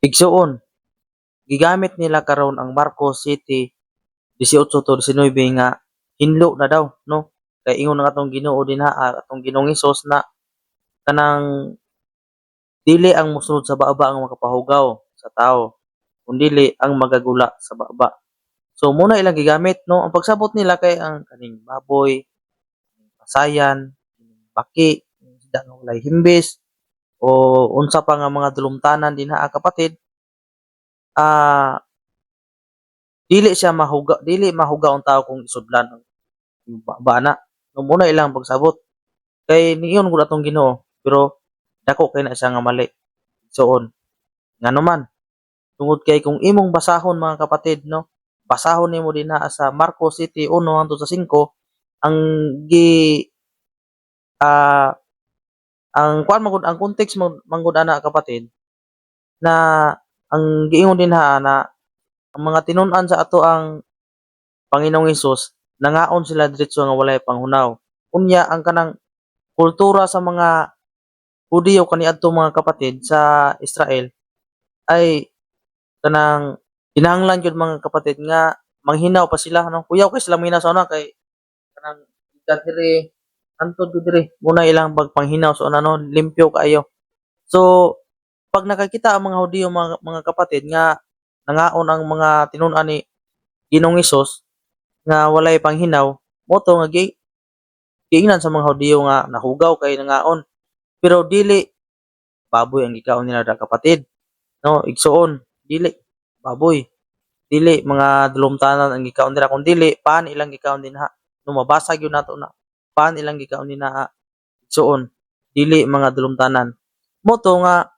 Igsuon, gigamit nila karon ang Marcos City 18 to 19 nga hinlo na daw, no? Kay ingon ng atong Ginoo dinha, atong Ginoong Hesus na kanang dili ang mosunod sa baba ang makapahugaw sa tao, kundili ang magagula sa baba. So muna ilang gigamit, no? Ang pagsabot nila kay ang kaning baboy, pasayan, baki, isda nga walay himbis, o unsa pa nga mga dulumtanan dinha kapatid, ah dili mahugaw ang tao kung isudlan ang bana. No, muna ilang pagsabot. Kay niingon gud atong Ginoo, pero dako kay na siya nga mali. Suon. Nganuman, tungod kay kung imong basahon mga kapatid, no, basahon nimo dinha sa Marcos City 1 hangtod sa 5, ang gi ah, ang kuan man gud ang context man gud ana kapatid na ang giingon dinha na ang mga tinun-an sa ato ang Panginoong Hesus nangaon sila diretso nga walay panghunaw. Unya ang kanang kultura sa mga Hudiyo kaniadtong mga kapatid sa Israel ay kanang kinahanglan gyud mga kapatid nga manghinaw pa sila, no. Kuyaw kay sila manghinaw sa una kay kanang gikan diri hantod gyud diri muna ilang pagpanghinaw so ano limpyo kaayo. So pag nakakita ang mga Hudiyo mga kapatid nga nangaon ang mga tinun-an ni Ginoong Hesus nga walay panghinaw, moto nga giingnan sa mga Hudiyo nga nahugaw kay nangaon. Pero dili baboy ang gikaon nila da kapatid, no, igsuon, dili baboy, dili mga dulumtanan ang gikaon nila kundili paan ilang gikaon dinha. No, mabasa gyud nato na paan ilang gikaon dinha igsuon, dili mga dulumtanan. Moto nga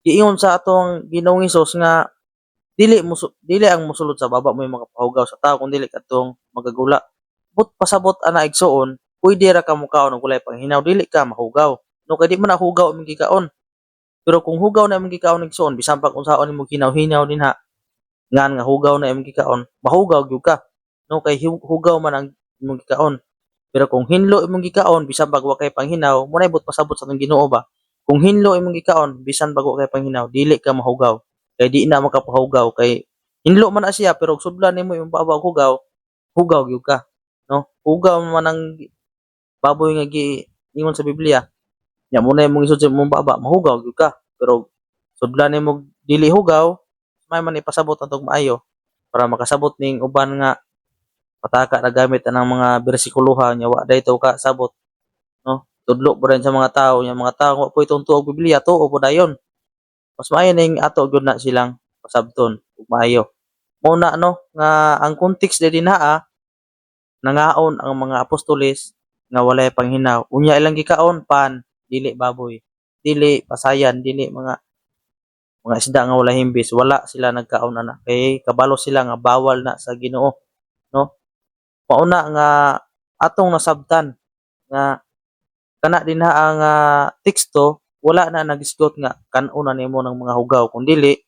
giingon sa atong Ginoong Hesus nga dili ang mosulod sa baba mo'y makapahugaw sa tao kundi kadtong magagula. Pasabot ana igsuon, pwede ra ka mokaon og walay panghinaw dili ka mahugaw. No, kay di man na hugaw imong gikaon. Pero kung hugaw na imong gikaon igsoon bisan pa kung saon imong hinaw-hinaw dinha, ngan nga hugaw na imong gikaon, mahugaw gyud ka. No, kay hugaw man ang imong gikaon. Pero kung hinlo imong gikaon bisan pag wa kay panghinaw, mo na ibot pasabot sa atong Ginoo ba. Kung hinlo imong gikaon bisan pag wa kay panghinaw, dili ka mahugaw. Kay di na makapahugaw kay hinlo man na siya pero sudlan nimo imong babaw hugaw, hugaw gyud ka. No, hugaw man ang baboy nga giingon sa Biblia. Nya mo na imong isud sa imong baba, mahugaw gyud ka. Pero sudlan nimo dili hugaw, may man ipasabot atong maayo para makasabot ning uban nga pataka ra gamit anang mga bersikuluha nya wa dayto ka sabot, no. Tudlo pa rin sa mga tao nya mga tao wa poy tunto og Biblia, tuo po dayon. Mas maayo ning ato gyud na silang pasabton ug maayo. Mao na no nga ang context diri dinha nangaon ang mga apostoles nga walay panghinaw. Unya ilang gikaon pan dili baboy, dili pasayan, dili mga isda nga walay himbis, wala sila nagkaon ana kay kabalo sila nga bawal na sa Ginoo, no. Mauna nga atong nasabtan nga kana dinha ang teksto wala na nagisgot nga kan-o na nimo ng mga hugaw kundili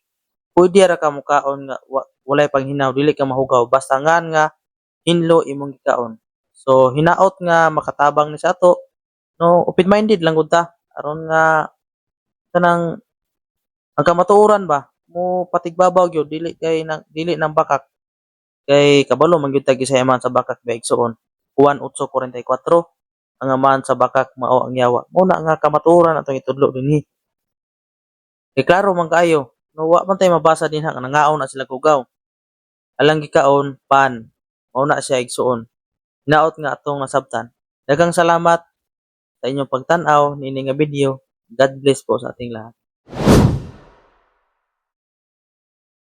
pwede ra ka mokaon nga walay panghinaw dili ka mahugaw basta ngan nga hinlo imong gikaon. So hinaot nga makatabang ni sa ato, no, open-minded lang gud ta aron nga kanang ang kamatuoran ba mo patigbabaw gyud dili nang bakak kay kabalo man gyud ta gisayaman sa bakak ba igsuon. Juan 8:44 ang amahan sa bakak mao ang yawa. Mao na nga kamatuoran atong itudlo dinhi. Kay klaro man kaayo, no, wa man tay mabasa dinha nga nangaon na sila hugaw. Alang gikaon pan, mao na siya igsuon. Hinaot nga atong nasabtan. Daghang salamat sa inyong pagtan-aw niini nga video. God bless po sa ating lahat.